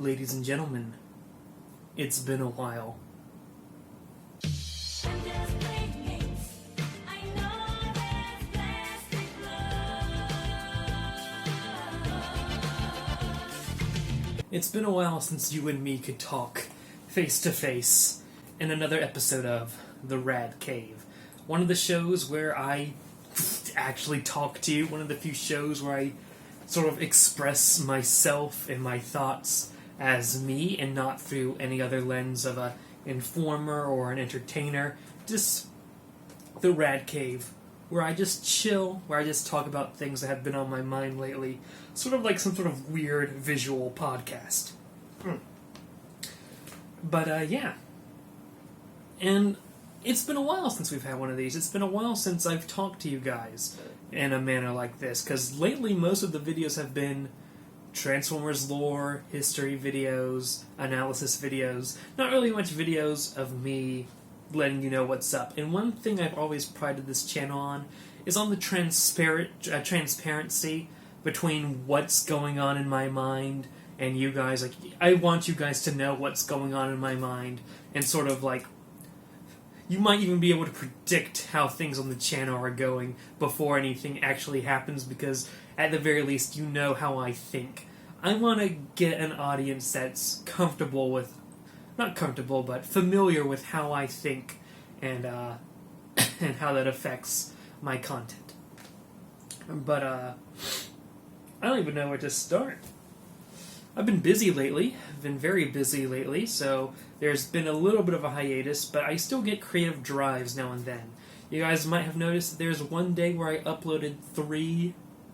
Ladies and gentlemen, it's been a while. It's been a while since you and me could talk face to face in another episode of the Radcave. One of the shows where I actually talk to you, one of the few shows where I sort of express myself and my thoughts as me and not through any other lens of an informer or an entertainer. Just the Radcave, where I just chill, where I just talk about things that have been on my mind lately. Sort of like some sort of weird visual podcast. But, yeah. And it's been a while since we've had one of these. It's been a while since I've talked to you guys in a manner like this, because lately most of the videos have been Transformers lore, history videos, analysis videos, not really much videos of me letting you know what's up. And one thing I've always prided this channel on is on the transparency between what's going on in my mind and you guys. Like, I want you guys to know what's going on in my mind, and sort of like, you might even be able to predict how things on the channel are going before anything actually happens, because at the very least you know how I think. I want to get an audience that's comfortable with, not comfortable, but familiar with how I think and and how that affects my content. But I don't even know where to start. I've been busy lately. I've been very busy lately, so there's been a little bit of a hiatus, but I still get creative drives now and then. You guys might have noticed that there's one day where I uploaded 3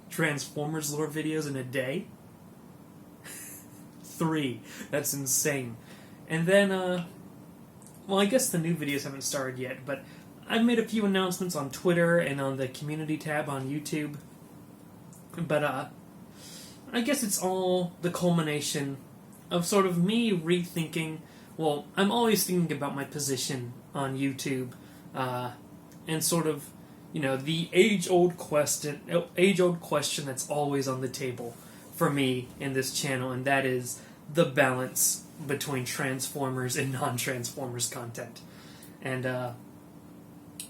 Transformers lore videos in a day. 3. That's insane. And then, well, I guess the new videos haven't started yet, but I've made a few announcements on Twitter and on the community tab on YouTube. But, I guess it's all the culmination of sort of me rethinking. Well, I'm always thinking about my position on YouTube, and sort of, you know, the age-old question that's always on the table for me in this channel, and that is the balance between Transformers and non-Transformers content. And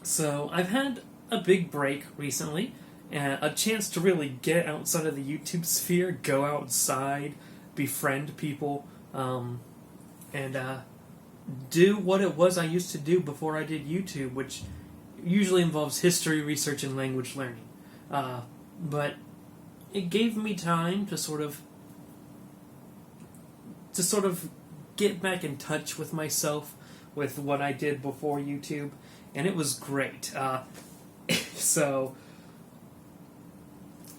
so I've had a big break recently, a chance to really get outside of the YouTube sphere, go outside, befriend people, and do what it was I used to do before I did YouTube, which usually involves history, research, and language learning. But it gave me time to sort of get back in touch with myself, with what I did before YouTube, and it was great. So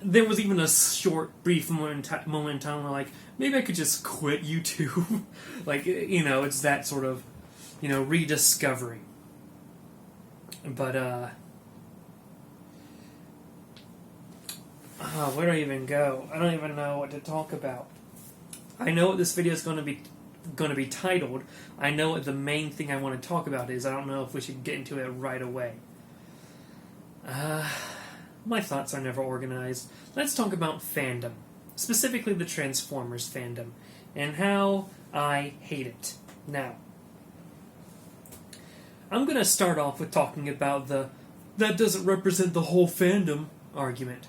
there was even a short, brief moment in time where, like, maybe I could just quit YouTube. Like, you know, it's that sort of, you know, rediscovery. But, where do I even go? I don't even know what to talk about. I know what this video is going to be titled. I know what the main thing I want to talk about is. I don't know if we should get into it right away. My thoughts are never organized. Let's talk about fandom. Specifically the Transformers fandom. And how I hate it. Now, I'm going to start off with talking about the "that doesn't represent the whole fandom" argument.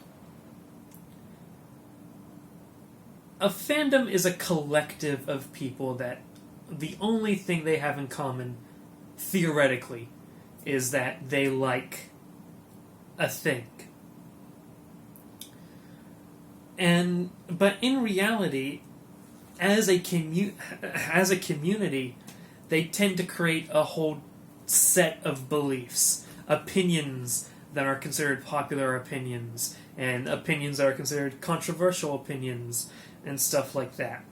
A fandom is a collective of people that the only thing they have in common, theoretically, is that they like a thing. But in reality, as a community, they tend to create a whole set of beliefs, opinions that are considered popular opinions, and opinions that are considered controversial opinions, and stuff like that.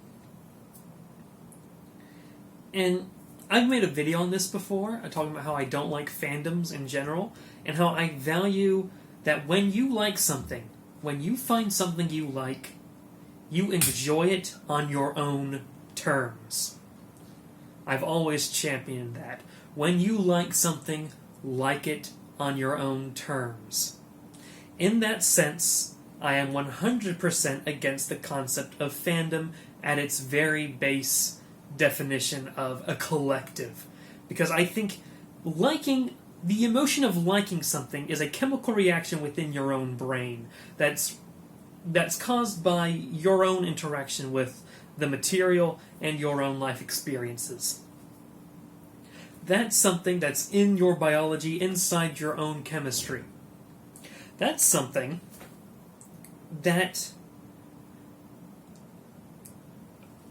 And I've made a video on this before, talking about how I don't like fandoms in general, and how I value that when you like something, when you find something you like, you enjoy it on your own terms. I've always championed that. When you like something, like it on your own terms. In that sense, I am 100% against the concept of fandom at its very base definition of a collective. Because I think the emotion of liking something is a chemical reaction within your own brain that's caused by your own interaction with the material and your own life experiences. That's something that's in your biology, inside your own chemistry. That's something that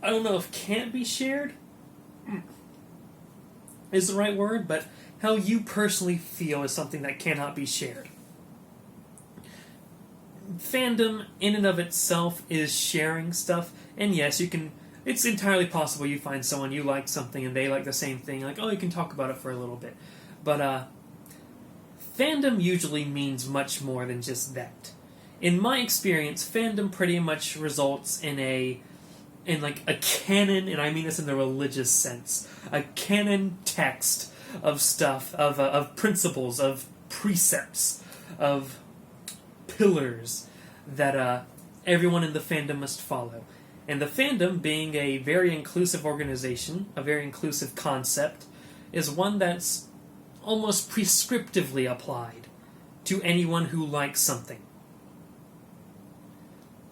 I don't know if can't be shared is the right word, but how you personally feel is something that cannot be shared. Fandom in and of itself is sharing stuff, and yes, it's entirely possible you find someone you like something and they like the same thing, like, oh, you can talk about it for a little bit. But fandom usually means much more than just that. In my experience, fandom pretty much results in a canon, and I mean this in the religious sense, a canon text of stuff, of principles, of precepts, of pillars that everyone in the fandom must follow. And the fandom, being a very inclusive organization, a very inclusive concept, is one that's almost prescriptively applied to anyone who likes something.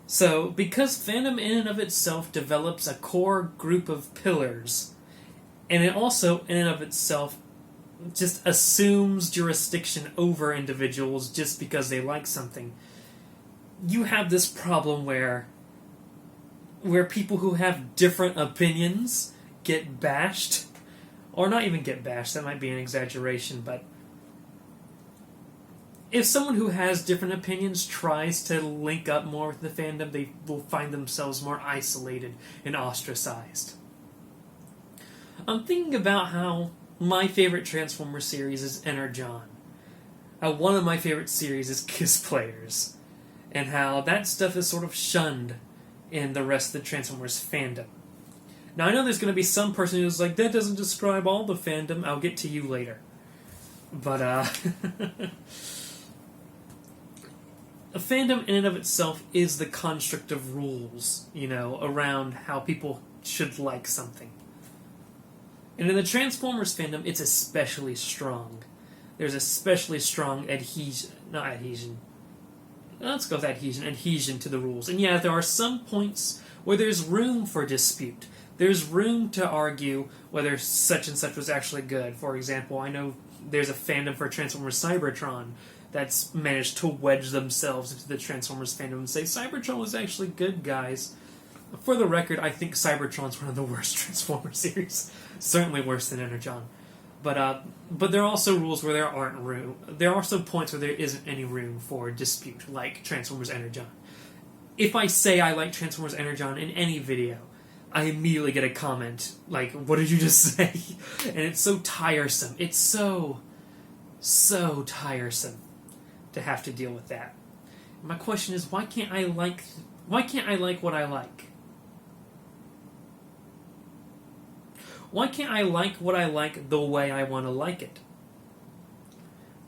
So, because fandom in and of itself develops a core group of pillars, and it also in and of itself just assumes jurisdiction over individuals just because they like something, you have this problem where people who have different opinions get bashed, or not even get bashed, that might be an exaggeration, but if someone who has different opinions tries to link up more with the fandom, they will find themselves more isolated and ostracized. I'm thinking about how my favorite Transformers series is Energon. One of my favorite series is Kiss Players, and how that stuff is sort of shunned in the rest of the Transformers fandom. Now, I know there's going to be some person who's like, that doesn't describe all the fandom, I'll get to you later. But, a fandom in and of itself is the construct of rules, around how people should like something. And in the Transformers fandom, it's especially strong. There's especially strong adhesion to the rules. And yeah, there are some points where there's room for dispute. There's room to argue whether such and such was actually good. For example, I know there's a fandom for Transformers Cybertron that's managed to wedge themselves into the Transformers fandom and say, Cybertron was actually good, guys. For the record, I think Cybertron's one of the worst Transformers series. Certainly worse than Energon. But there are also rules where there aren't room. There are also points where there isn't any room for dispute, like Transformers Energon. If I say I like Transformers Energon in any video, I immediately get a comment like, what did you just say? And it's so tiresome. It's so tiresome to have to deal with that. My question is, why can't I like what I like? Why can't I like what I like the way I want to like it?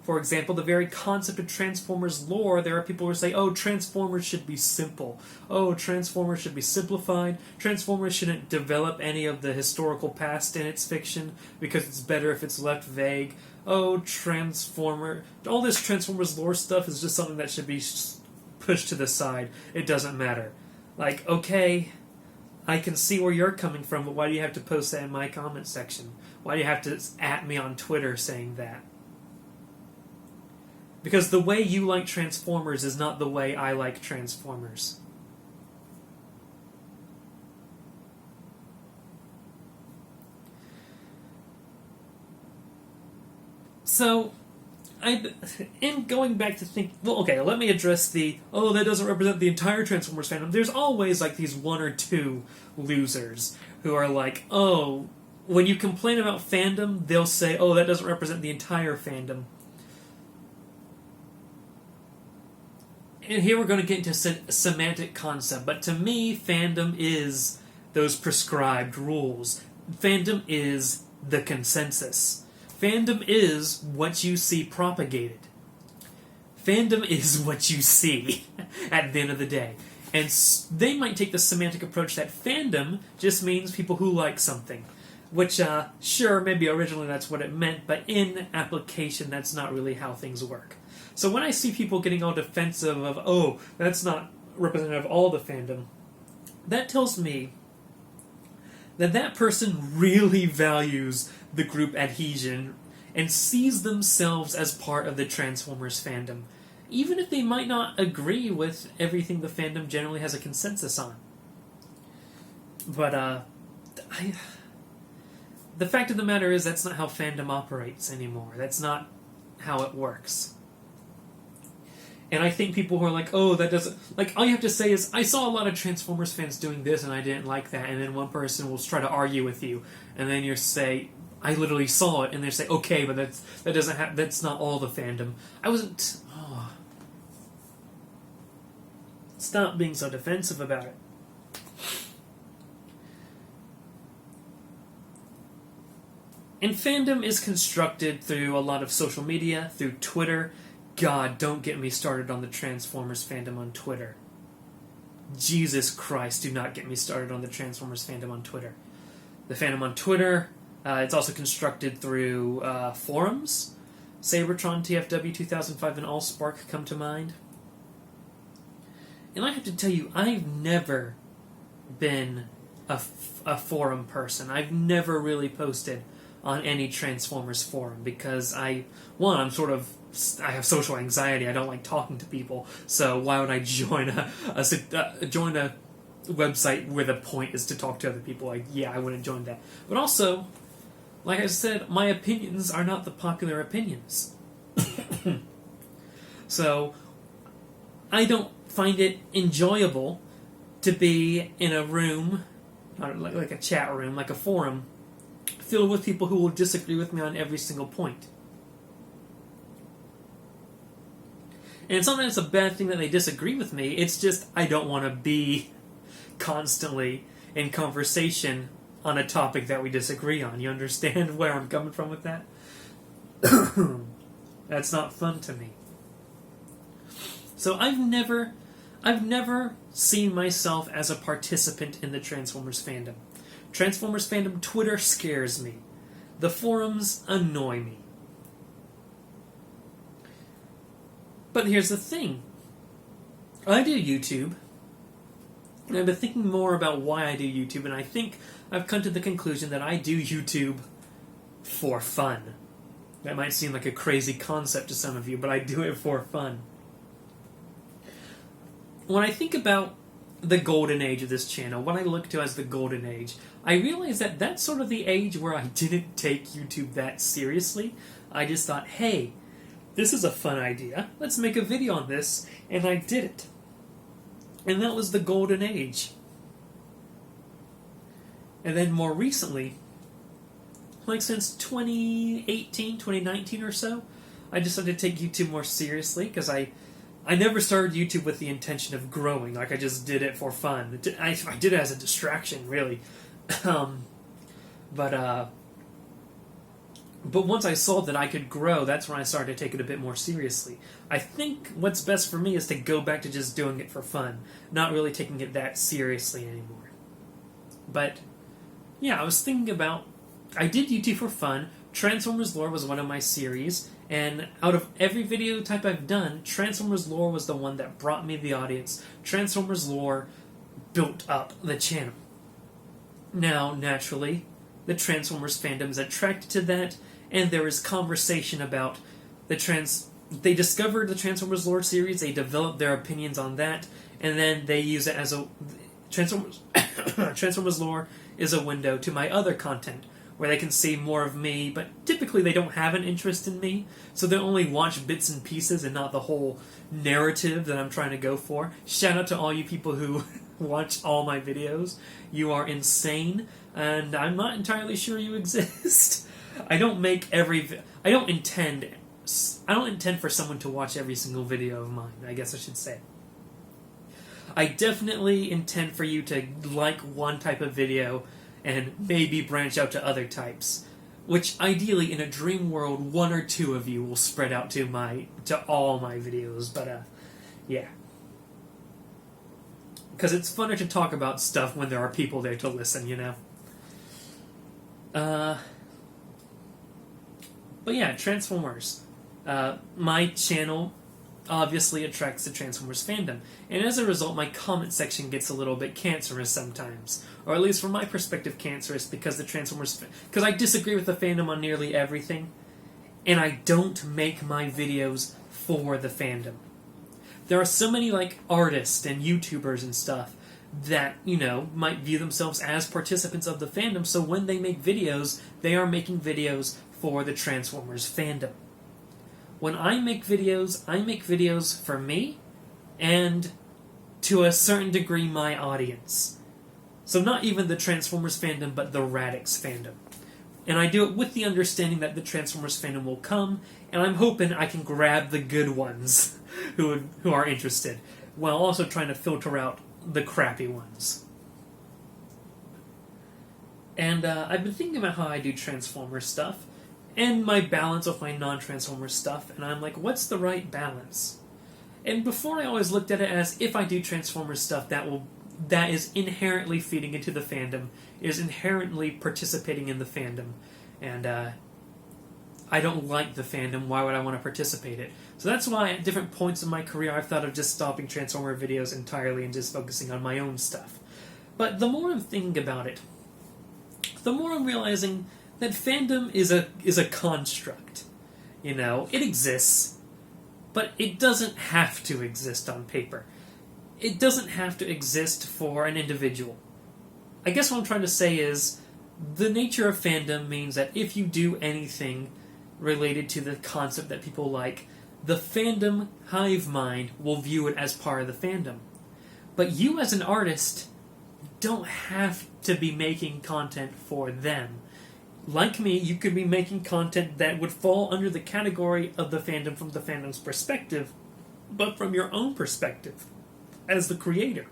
For example, the very concept of Transformers lore, there are people who say, oh, Transformers should be simple. Oh, Transformers should be simplified. Transformers shouldn't develop any of the historical past in its fiction because it's better if it's left vague. Oh, all this Transformers lore stuff is just something that should be pushed to the side. It doesn't matter. Like, okay, I can see where you're coming from, but why do you have to post that in my comment section? Why do you have to at me on Twitter saying that? Because the way you like Transformers is not the way I like Transformers. So, in going back to think, well, okay, let me address that doesn't represent the entire Transformers fandom. There's always like these one or two losers who are like, oh, when you complain about fandom, they'll say, oh, that doesn't represent the entire fandom. And here we're going to get into a semantic concept, but to me, fandom is those prescribed rules. Fandom is the consensus. Fandom is what you see propagated. Fandom is what you see at the end of the day. And they might take the semantic approach that fandom just means people who like something. Which, sure, maybe originally that's what it meant, but in application, that's not really how things work. So when I see people getting all defensive of, oh, that's not representative of all the fandom, that tells me that that person really values the group adhesion and sees themselves as part of the Transformers fandom, even if they might not agree with everything the fandom generally has a consensus on. But, the fact of the matter is that's not how fandom operates anymore. That's not how it works. And I think people who are like, oh, that doesn't... Like, all you have to say is, I saw a lot of Transformers fans doing this and I didn't like that. And then one person will try to argue with you. And then you say, I literally saw it. And they say, okay, but that's not all the fandom. I wasn't... Oh. Stop being so defensive about it. And fandom is constructed through a lot of social media, through Twitter. God, don't get me started on the Transformers fandom on Twitter. Jesus Christ, do not get me started on the Transformers fandom on Twitter. The fandom on Twitter, it's also constructed through forums. Sabertron, TFW 2005, and AllSpark come to mind. And I have to tell you, I've never been a forum person. I've never really posted on any Transformers forum because I have social anxiety. I don't like talking to people, so why would I join a website where the point is to talk to other people? I wouldn't join that. But also, like I said, my opinions are not the popular opinions. So I don't find it enjoyable to be in a room, like a chat room, like a forum, filled with people who will disagree with me on every single point. And it's not that it's a bad thing that they disagree with me, it's just I don't want to be constantly in conversation on a topic that we disagree on. You understand where I'm coming from with that? That's not fun to me. So I've never seen myself as a participant in the Transformers fandom. Transformers fandom Twitter scares me. The forums annoy me. But here's the thing. I do YouTube, and I've been thinking more about why I do YouTube, and I think I've come to the conclusion that I do YouTube for fun. That might seem like a crazy concept to some of you, but I do it for fun. When I think about the golden age of this channel, what I look to as the golden age, I realize that that's sort of the age where I didn't take YouTube that seriously. I just thought, hey, this is a fun idea. Let's make a video on this. And I did it. And that was the golden age. And then more recently, like since 2018, 2019 or so, I decided to take YouTube more seriously because I never started YouTube with the intention of growing. Like, I just did it for fun. I did it as a distraction, really. But once I saw that I could grow, that's when I started to take it a bit more seriously. I think what's best for me is to go back to just doing it for fun, not really taking it that seriously anymore. But, yeah, I was thinking about... I did YouTube for fun. Transformers Lore was one of my series, and out of every video type I've done, Transformers Lore was the one that brought me the audience. Transformers Lore built up the channel. Now, naturally, the Transformers fandom is attracted to that, and there is conversation about they discovered the Transformers Lore series, they developed their opinions on that, and then they use it as a... Transformers Lore is a window to my other content, where they can see more of me, but typically they don't have an interest in me, so they only watch bits and pieces and not the whole narrative that I'm trying to go for. Shout out to all you people who watch all my videos. You are insane, and I'm not entirely sure you exist. I don't intend for someone to watch every single video of mine, I guess I should say. I definitely intend for you to like one type of video and maybe branch out to other types. Which ideally, in a dream world, one or two of you will spread out to all my videos. But yeah, because it's funner to talk about stuff when there are people there to listen, you know. But yeah, Transformers. My channel obviously attracts the Transformers fandom, and as a result, my comment section gets a little bit cancerous sometimes, or at least from my perspective, cancerous because because I disagree with the fandom on nearly everything, and I don't make my videos for the fandom. There are so many like artists and YouTubers and stuff that, you know, might view themselves as participants of the fandom, so when they make videos, they are making videos for the Transformers fandom. When I make videos for me, and to a certain degree my audience. So not even the Transformers fandom, but the Radix fandom. And I do it with the understanding that the Transformers fandom will come, and I'm hoping I can grab the good ones who are interested, while also trying to filter out the crappy ones. And I've been thinking about how I do Transformers stuff, and my balance with my non-Transformers stuff, and I'm like, what's the right balance? And before I always looked at it as, if I do Transformers stuff, that is inherently feeding into the fandom, is inherently participating in the fandom, and I don't like the fandom, why would I want to participate in it? So that's why at different points in my career I've thought of just stopping Transformer videos entirely and just focusing on my own stuff. But the more I'm thinking about it, the more I'm realizing that fandom is a construct. You know, it exists, but it doesn't have to exist on paper. It doesn't have to exist for an individual. I guess what I'm trying to say is, the nature of fandom means that if you do anything related to the concept that people like, the fandom hive mind will view it as part of the fandom. But you as an artist don't have to be making content for them. Like me, you could be making content that would fall under the category of the fandom from the fandom's perspective, but from your own perspective, as the creator.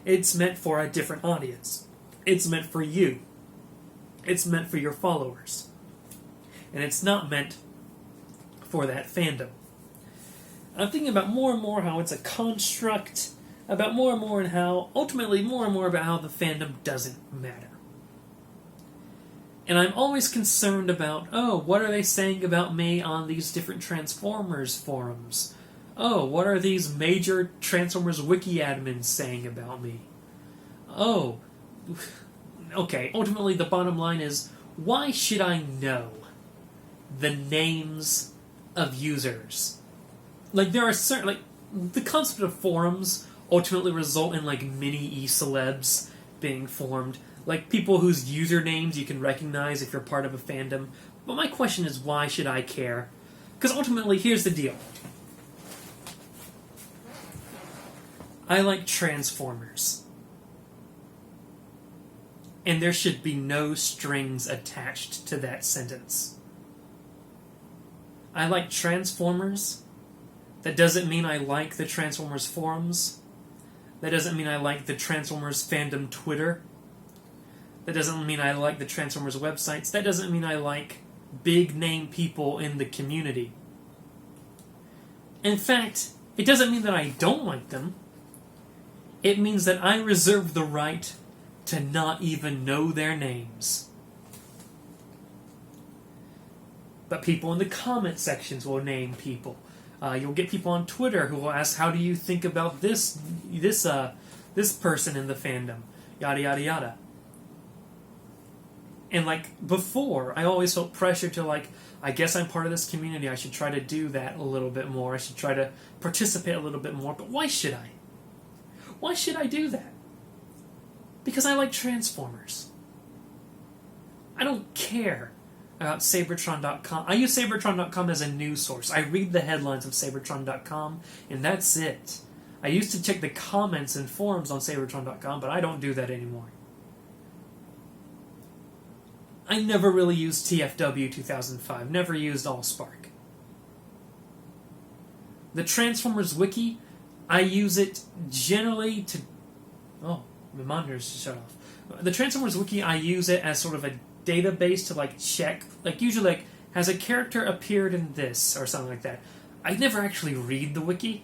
It's meant for a different audience. It's meant for you. It's meant for your followers. And it's not meant for that fandom. I'm thinking about more and more how it's a construct, about more and more and how, ultimately more and more about how the fandom doesn't matter. And I'm always concerned about, what are they saying about me on these different Transformers forums? What are these major Transformers wiki admins saying about me? Okay, ultimately the bottom line is, why should I know the names of users? Like, there are certain, like, the concept of forums ultimately result in, like, mini e-celebs being formed. Like, people whose usernames you can recognize if you're part of a fandom. But my question is, why should I care? Because ultimately, here's the deal. I like Transformers. And there should be no strings attached to that sentence. I like Transformers. That doesn't mean I like the Transformers forums. That doesn't mean I like the Transformers fandom Twitter. That doesn't mean I like the Transformers websites. That doesn't mean I like big name people in the community. In fact, it doesn't mean that I don't like them. It means that I reserve the right to not even know their names. But people in the comment sections will name people. You'll get people on Twitter who will ask, how do you think about this person in the fandom? Yada, yada, yada. And, like, before, I always felt pressure to, like, I guess I'm part of this community, I should try to do that a little bit more, I should try to participate a little bit more, but why should I? Why should I do that? Because I like Transformers. I don't care about Sabertron.com. I use Sabertron.com as a news source. I read the headlines of Sabertron.com, and that's it. I used to check the comments and forums on Sabertron.com, but I don't do that anymore. I never really used TFW 2005, never used Allspark. The Transformers Wiki, I use it generally to... Oh, my monitor's shut off. The Transformers Wiki, I use it as sort of a database to like check, like usually like, has a character appeared in this or something like that. I never actually read the wiki.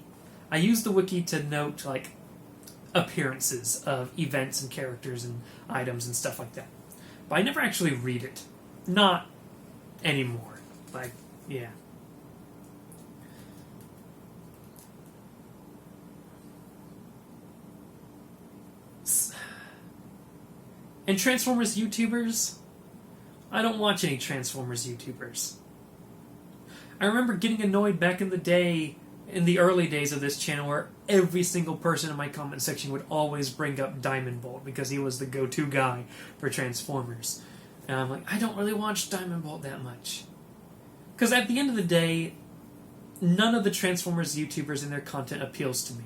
I use the wiki to note like appearances of events and characters and items and stuff like that. But I never actually read it. Not anymore. Like, yeah. And Transformers YouTubers? I don't watch any Transformers YouTubers. I remember getting annoyed back in the day, in the early days of this channel, where every single person in my comment section would always bring up Diamond Bolt because he was the go-to guy for Transformers. And I'm like, I don't really watch Diamond Bolt that much. Because at the end of the day, none of the Transformers YouTubers and their content appeals to me.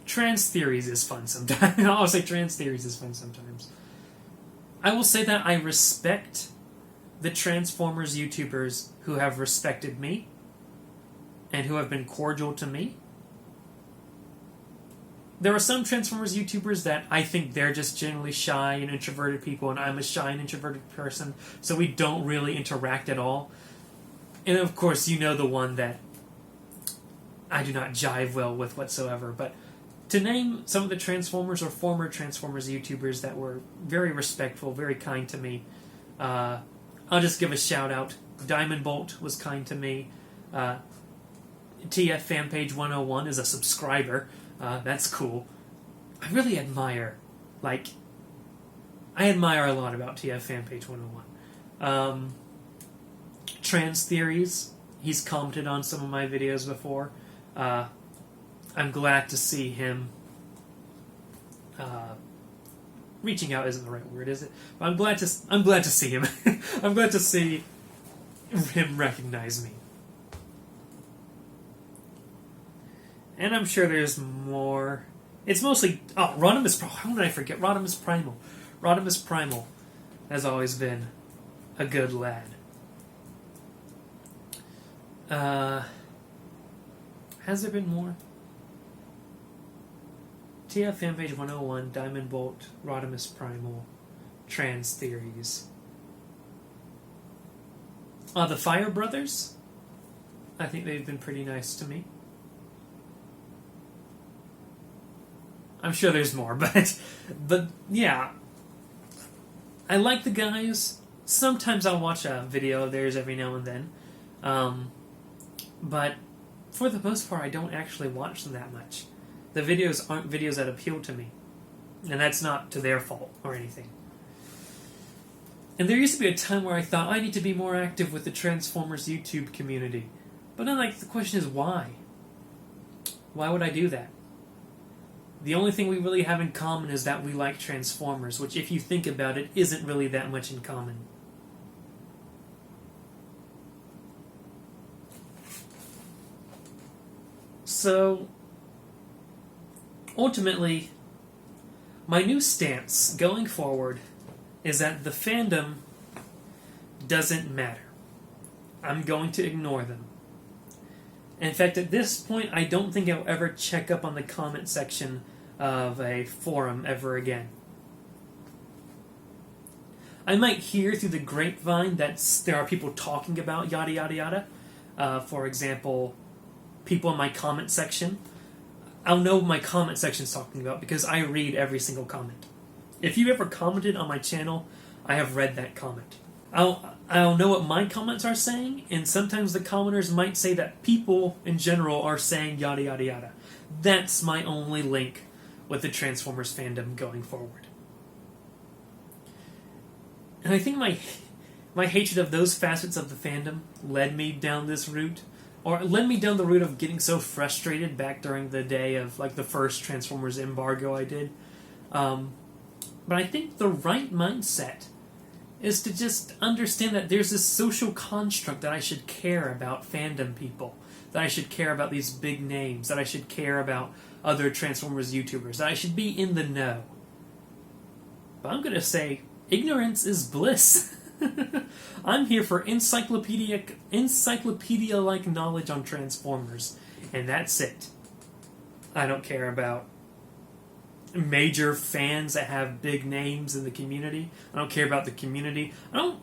Trans Theories is fun sometimes. I'll say Trans Theories is fun sometimes. I will say that I respect the Transformers YouTubers who have respected me and who have been cordial to me. There are some Transformers YouTubers that I think they're just generally shy and introverted people, and I'm a shy and introverted person, so we don't really interact at all. And of course, you know the one that I do not jive well with whatsoever, but to name some of the Transformers or former Transformers YouTubers that were very respectful, very kind to me, I'll just give a shout out. Diamond Bolt was kind to me. TF Fanpage 101 is a subscriber. That's cool. I really admire, I admire a lot about TF Fanpage 101. Trans Theories, he's commented on some of my videos before. I'm glad to see him. Reaching out isn't the right word, is it? But I'm glad to see him. I'm glad to see him recognize me. And I'm sure there's more. It's mostly Rodimus. How did I forget Rodimus Primal? Rodimus Primal has always been a good lad. Has there been more? TF Fanpage 101, Diamond Bolt, Rodimus Primal, Trans Theories. The Fire Brothers? I think they've been pretty nice to me. I'm sure there's more, but yeah. I like the guys. Sometimes I'll watch a video of theirs every now and then. But for the most part, I don't actually watch them that much. The videos aren't videos that appeal to me. And that's not to their fault or anything. And there used to be a time where I thought I need to be more active with the Transformers YouTube community. But then the question is why? Why would I do that? The only thing we really have in common is that we like Transformers, which if you think about it, isn't really that much in common. So, ultimately, my new stance going forward is that the fandom doesn't matter. I'm going to ignore them. In fact, at this point, I don't think I'll ever check up on the comment section of a forum ever again. I might hear through the grapevine that there are people talking about yada yada yada. For example, people in my comment section. I'll know what my comment section's talking about because I read every single comment. If you ever commented on my channel, I have read that comment. I'll know what my comments are saying, and sometimes the commenters might say that people in general are saying yada yada yada. That's my only link with the Transformers fandom going forward. And I think my hatred of those facets of the fandom led me down this route, or led me down the route of getting so frustrated back during the day of the first Transformers embargo I did. But I think the right mindset is to just understand that there's this social construct that I should care about fandom people, that I should care about these big names, that I should care about other Transformers YouTubers, that I should be in the know. But I'm going to say, ignorance is bliss. I'm here for encyclopedia-like knowledge on Transformers, and that's it. I don't care about major fans that have big names in the community. I don't care about the community. I don't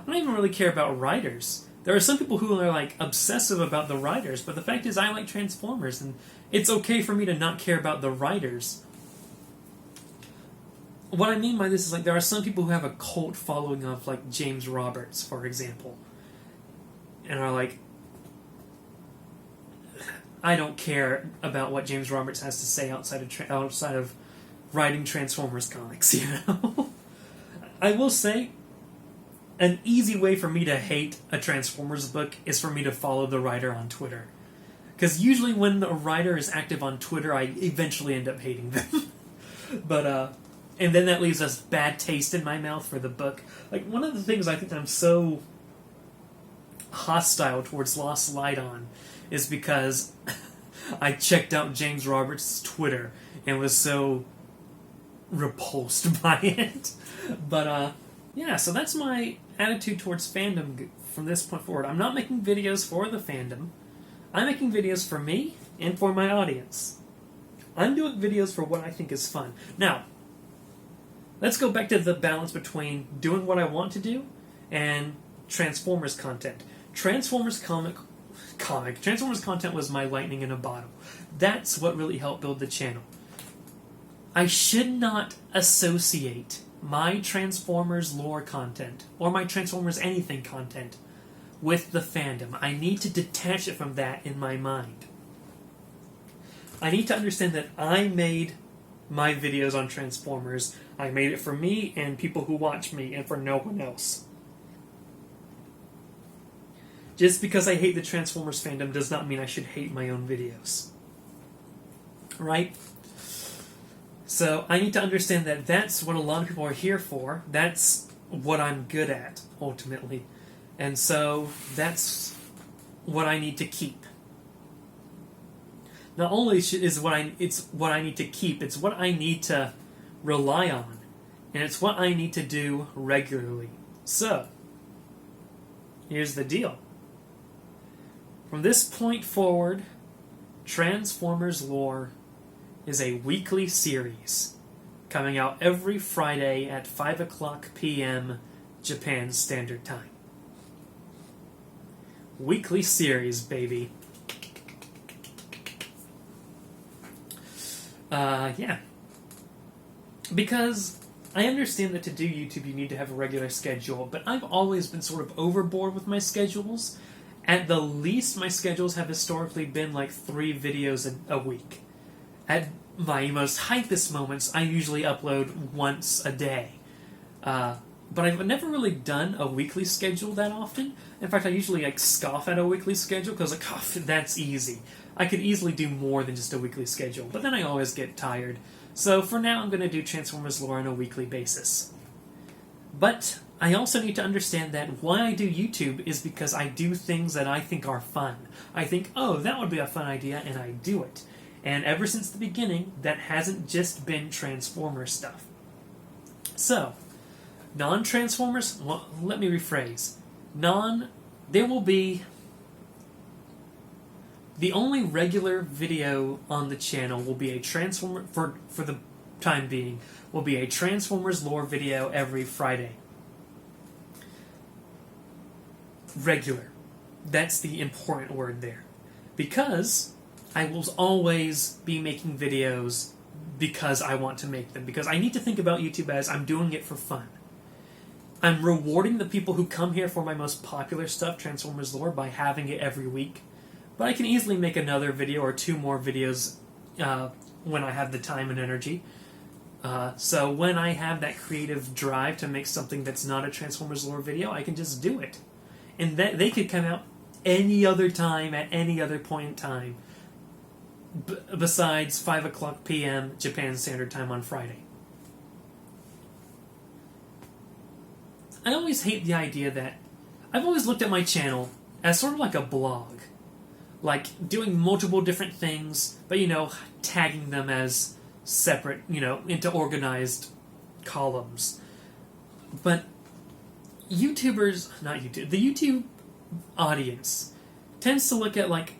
even really care about writers. There are some people who are like obsessive about the writers, but the fact is I like Transformers, and it's okay for me to not care about the writers. What I mean by this is like there are some people who have a cult following of like James Roberts, for example, and are like, I don't care about what James Roberts has to say outside of writing Transformers comics, you know? I will say, an easy way for me to hate a Transformers book is for me to follow the writer on Twitter. Because usually when the writer is active on Twitter, I eventually end up hating them. But, and then that leaves a bad taste in my mouth for the book. Like, one of the things I think I'm so hostile towards Lost Light on is because I checked out James Roberts' Twitter and was so repulsed by it. But, yeah, so that's my attitude towards fandom from this point forward. I'm not making videos for the fandom. I'm making videos for me and for my audience. I'm doing videos for what I think is fun. Now, let's go back to the balance between doing what I want to do and Transformers content. Transformers content was my lightning in a bottle. That's what really helped build the channel. I should not associate my Transformers lore content, or my Transformers anything content, with the fandom. I need to detach it from that in my mind. I need to understand that I made my videos on Transformers. I made it for me and people who watch me, and for no one else. Just because I hate the Transformers fandom does not mean I should hate my own videos. Right? So I need to understand that that's what a lot of people are here for. That's what I'm good at, ultimately. And so that's what I need to keep. Not only it's what I need to keep, it's what I need to rely on. And it's what I need to do regularly. So, here's the deal. From this point forward, Transformers Lore is a weekly series coming out every Friday at 5 o'clock p.m. Japan Standard Time. Weekly series, baby. Yeah. Because I understand that to do YouTube you need to have a regular schedule, but I've always been sort of overboard with my schedules. At the least, my schedules have historically been like 3 videos a week. At my most hypest moments, I usually upload once a day. But I've never really done a weekly schedule that often. In fact, I usually like scoff at a weekly schedule because like, oh, that's easy. I could easily do more than just a weekly schedule, but then I always get tired. So for now, I'm going to do Transformers lore on a weekly basis. But I also need to understand that why I do YouTube is because I do things that I think are fun. I think, oh, that would be a fun idea, and I do it. And ever since the beginning, that hasn't just been Transformers stuff. So, non-Transformers, well, let me rephrase. There will be... The only regular video on the channel will be a Transformer, for the time being, will be a Transformers lore video every Friday. Regular. That's the important word there. Because I will always be making videos because I want to make them. Because I need to think about YouTube as I'm doing it for fun. I'm rewarding the people who come here for my most popular stuff, Transformers lore, by having it every week. But I can easily make another video or 2 more videos when I have the time and energy. So when I have that creative drive to make something that's not a Transformers lore video, I can just do it. And that they could come out any other time, at any other point in time, besides 5 o'clock p.m. Japan Standard Time on Friday. I always hate the idea that... I've always looked at my channel as sort of like a blog. Like, doing multiple different things, but, tagging them as separate, into organized columns. But the YouTube audience tends to look at, like,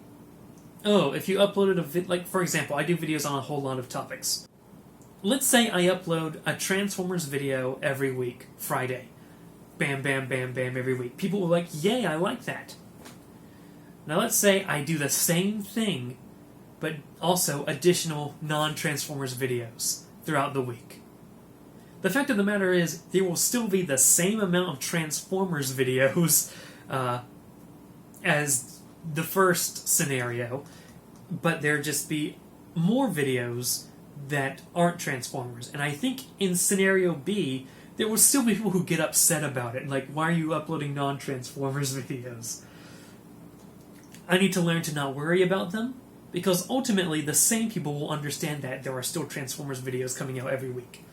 oh, if you uploaded a for example, I do videos on a whole lot of topics. let's say I upload a Transformers video every week, Friday. Bam, bam, bam, bam, every week. People will like, yay, I like that. Now let's say I do the same thing, but also additional non-Transformers videos throughout the week. The fact of the matter is, there will still be the same amount of Transformers videos as the first scenario, but there'll just be more videos that aren't Transformers. And I think in scenario B, there will still be people who get upset about it. Like, why are you uploading non-Transformers videos? I need to learn to not worry about them, because ultimately the same people will understand that there are still Transformers videos coming out every week.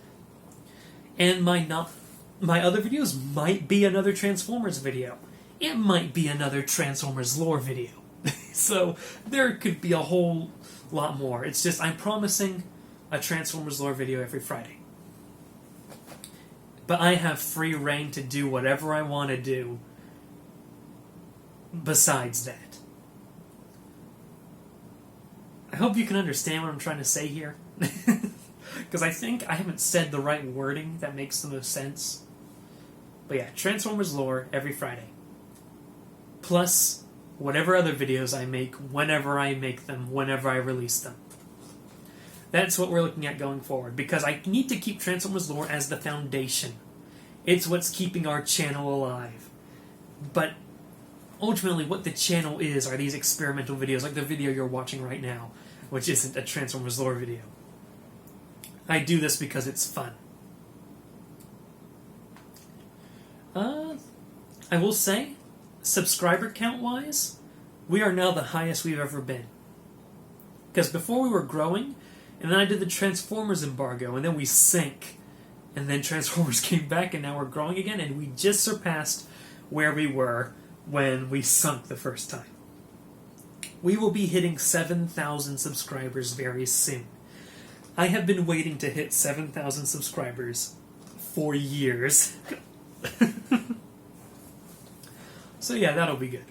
And my other videos might be another Transformers video. It might be another Transformers lore video. So there could be a whole lot more. It's just I'm promising a Transformers lore video every Friday. But I have free reign to do whatever I want to do besides that. I hope you can understand what I'm trying to say here. Because I think I haven't said the right wording that makes the most sense. But yeah, Transformers lore every Friday. Plus, whatever other videos I make, whenever I make them, whenever I release them. That's what we're looking at going forward, because I need to keep Transformers lore as the foundation. It's what's keeping our channel alive. But ultimately, what the channel is are these experimental videos, like the video you're watching right now, which isn't a Transformers lore video. I do this because it's fun. I will say, subscriber count-wise, we are now the highest we've ever been. Because before we were growing, and then I did the Transformers embargo, and then we sank. And then Transformers came back, and now we're growing again, and we just surpassed where we were when we sunk the first time. We will be hitting 7,000 subscribers very soon. I have been waiting to hit 7,000 subscribers for years. So yeah, that'll be good.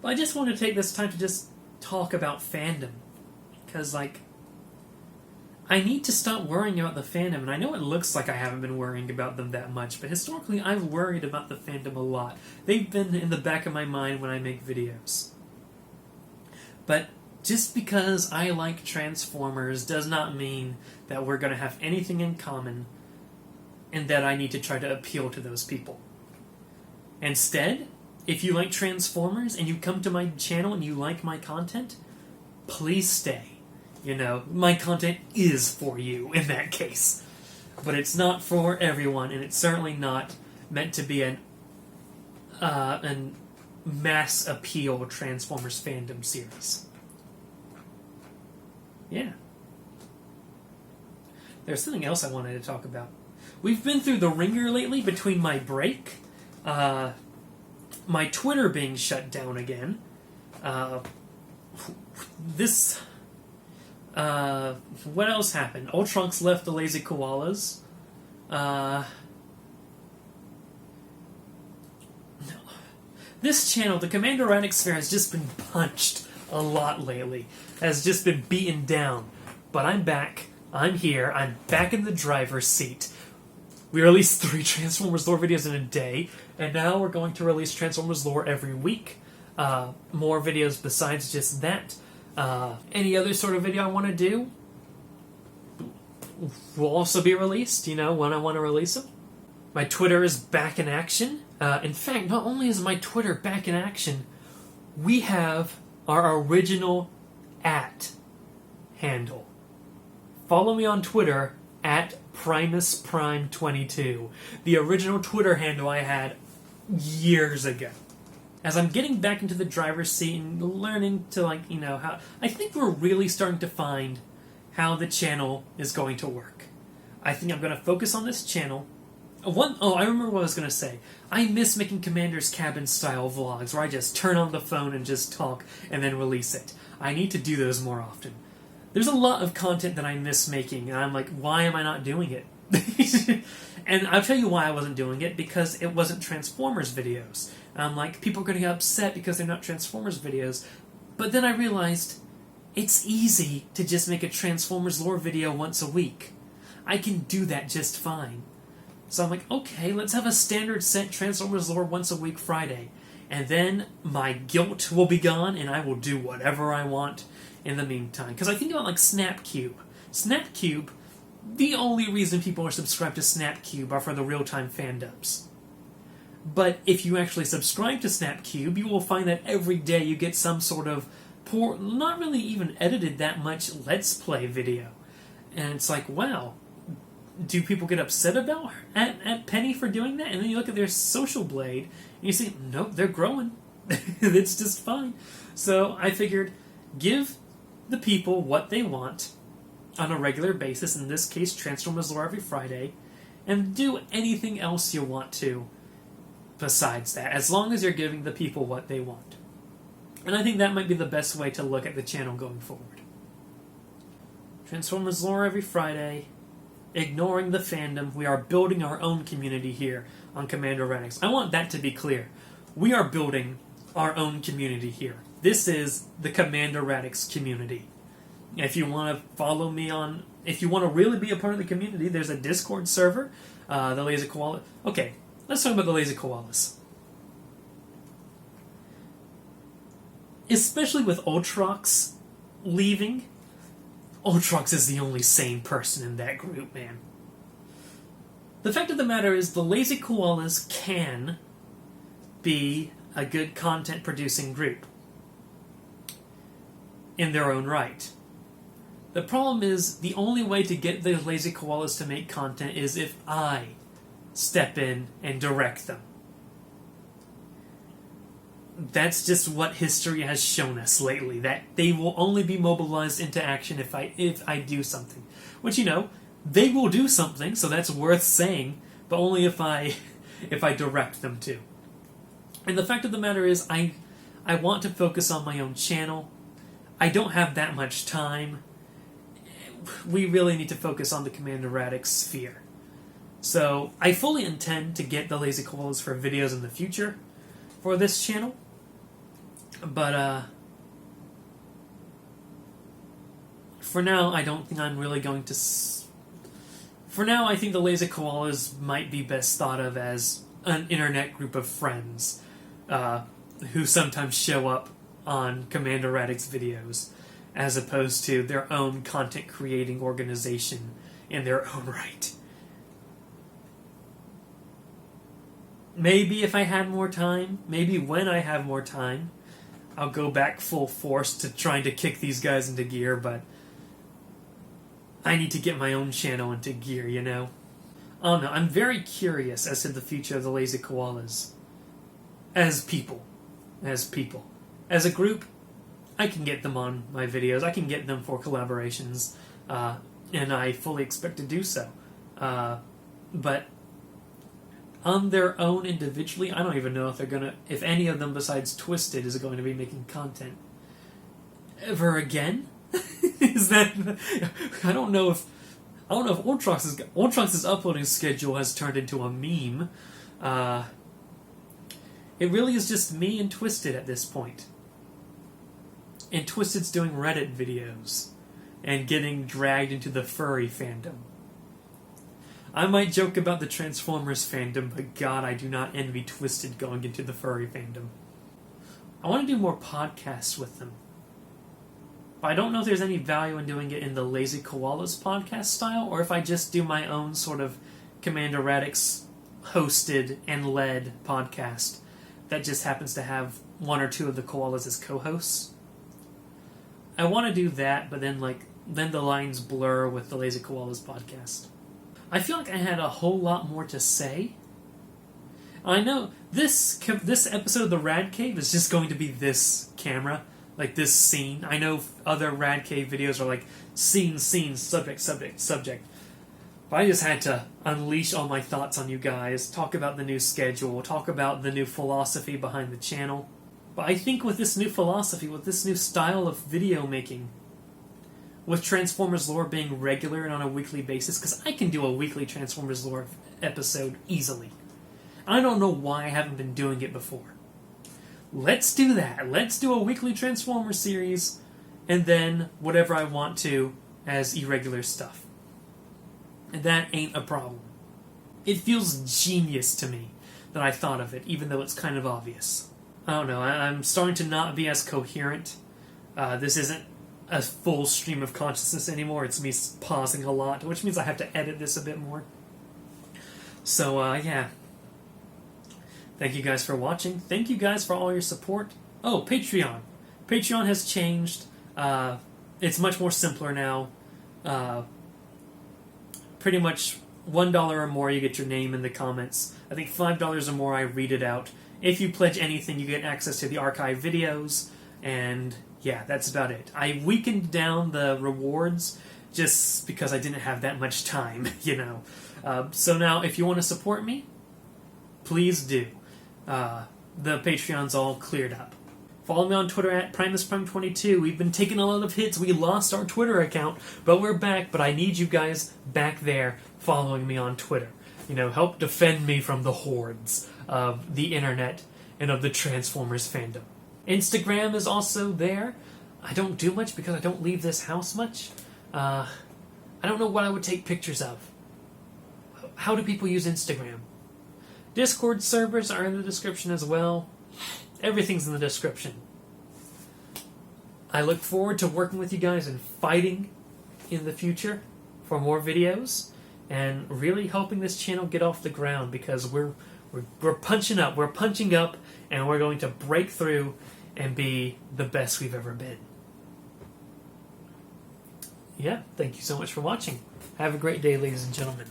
But I just want to take this time to just talk about fandom. Because, like, I need to stop worrying about the fandom. And I know it looks like I haven't been worrying about them that much, but historically I've worried about the fandom a lot. They've been in the back of my mind when I make videos. But just because I like Transformers does not mean that we're going to have anything in common and that I need to try to appeal to those people. Instead, if you like Transformers and you come to my channel and you like my content, please stay. You know, my content is for you in that case. But it's not for everyone, and it's certainly not meant to be an mass appeal Transformers fandom series. Yeah. There's something else I wanted to talk about. We've been through the ringer lately between my break, my Twitter being shut down again, what else happened? Ultronix left the Lazy Koalas. This channel, the Commander Radix sphere, has just been punched a lot lately. Has just been beaten down. But I'm back. I'm here. I'm back in the driver's seat. We released 3 Transformers lore videos in a day, and now we're going to release Transformers lore every week. More videos besides just that. Any other sort of video I want to do will also be released, you know, when I want to release them. My Twitter is back in action. In fact, not only is my Twitter back in action, we have our original @handle. Follow me on Twitter @PrimusPrime22, the original Twitter handle I had years ago. As I'm getting back into the driver's seat and learning to, like, you know, how I think we're really starting to find how the channel is going to work. I think I'm going to focus on this channel. I remember what I was going to say. I miss making Commander's Cabin style vlogs where I just turn on the phone and just talk and then release it. I need to do those more often. There's a lot of content that I miss making, and I'm like, why am I not doing it? And I'll tell you why I wasn't doing it, because it wasn't Transformers videos. And I'm like, people are going to get upset because they're not Transformers videos. But then I realized, it's easy to just make a Transformers lore video once a week. I can do that just fine. So I'm like, okay, let's have a standard set Transformers lore once a week Friday. And then my guilt will be gone, and I will do whatever I want in the meantime. Because I think about like Snapcube. Snapcube, the only reason people are subscribed to Snapcube are for the real-time fandubs. But if you actually subscribe to Snapcube, you will find that every day you get some sort of poor, not really even edited that much Let's Play video. And it's like, wow, do people get upset about at Penny for doing that? And then you look at their social blade, and you see, nope, they're growing. It's just fine. So I figured, give the people what they want on a regular basis, in this case Transformers lore every Friday, and do anything else you want to besides that, as long as you're giving the people what they want. And I think that might be the best way to look at the channel going forward. Transformers lore every Friday, ignoring the fandom. We are building our own community here on Commander Radix. I want that to be clear. We are building our own community here. This is the Commander Radix community. If you want to follow me on, if you want to really be a part of the community, there's a Discord server, the Lazy Koala. Okay, let's talk about the Lazy Koalas. Especially with Ultrox leaving, Ultrox is the only sane person in that group, man. The fact of the matter is, the Lazy Koalas can be a good content-producing group in their own right. The problem is, the only way to get the Lazy Koalas to make content is if I step in and direct them. That's just what history has shown us lately, that they will only be mobilized into action if I do something. Which, you know, they will do something, so that's worth saying, but only if I direct them to. And the fact of the matter is, I want to focus on my own channel. I don't have that much time. We really need to focus on the Commander Radix sphere. So, I fully intend to get the Lazy Koalas for videos in the future for this channel. But, for now, I don't think I'm really going to... For now, I think the Lazy Koalas might be best thought of as an internet group of friends who sometimes show up on Commander Radix videos, as opposed to their own content-creating organization in their own right. Maybe if I had more time, maybe when I have more time, I'll go back full force to trying to kick these guys into gear, but I need to get my own channel into gear, you know? I don't know, I'm very curious as to the future of the Lazy Koalas. As people. As a group, I can get them on my videos, I can get them for collaborations, and I fully expect to do so. But on their own individually, I don't even know if any of them besides Twisted is going to be making content ever again. Is that? I don't know if Ultrox's uploading schedule has turned into a meme. It really is just me and Twisted at this point. And Twisted's doing Reddit videos and getting dragged into the furry fandom. I might joke about the Transformers fandom, but God, I do not envy Twisted going into the furry fandom. I want to do more podcasts with them. But I don't know if there's any value in doing it in the Lazy Koalas podcast style, or if I just do my own sort of Commander Radix hosted and led podcast that just happens to have one or two of the koalas as co-hosts. I want to do that, but then the lines blur with the Lazy Koalas podcast. I feel like I had a whole lot more to say. I know this episode of the Radcave is just going to be this camera, like this scene. I know other Radcave videos are like scene, subject. But I just had to unleash all my thoughts on you guys, talk about the new schedule, talk about the new philosophy behind the channel. But I think with this new philosophy, with this new style of video making, with Transformers lore being regular and on a weekly basis, because I can do a weekly Transformers lore episode easily. I don't know why I haven't been doing it before. Let's do that. Let's do a weekly Transformers series, and then whatever I want to as irregular stuff. And that ain't a problem. It feels genius to me that I thought of it, even though it's kind of obvious. I don't know, I'm starting to not be as coherent. This isn't a full stream of consciousness anymore, it's me pausing a lot, which means I have to edit this a bit more. So, yeah. Thank you guys for watching. Thank you guys for all your support. Oh, Patreon. Patreon has changed. It's much more simpler now. Pretty much $1 or more, you get your name in the comments. I think $5 or more, I read it out. If you pledge anything, you get access to the archive videos, and yeah, that's about it. I weakened down the rewards just because I didn't have that much time, you know. So now, if you want to support me, please do. The Patreon's all cleared up. Follow me on Twitter at PrimusPrime22. We've been taking a lot of hits. We lost our Twitter account, but we're back. But I need you guys back there following me on Twitter. You know, help defend me from the hordes of the internet and of the Transformers fandom. Instagram is also there. I don't do much because I don't leave this house much. I don't know what I would take pictures of. How do people use Instagram? Discord servers are in the description as well. Everything's in the description. I look forward to working with you guys and fighting in the future for more videos and really helping this channel get off the ground, because we're punching up. We're punching up, and we're going to break through and be the best we've ever been. Yeah, thank you so much for watching. Have a great day, ladies and gentlemen.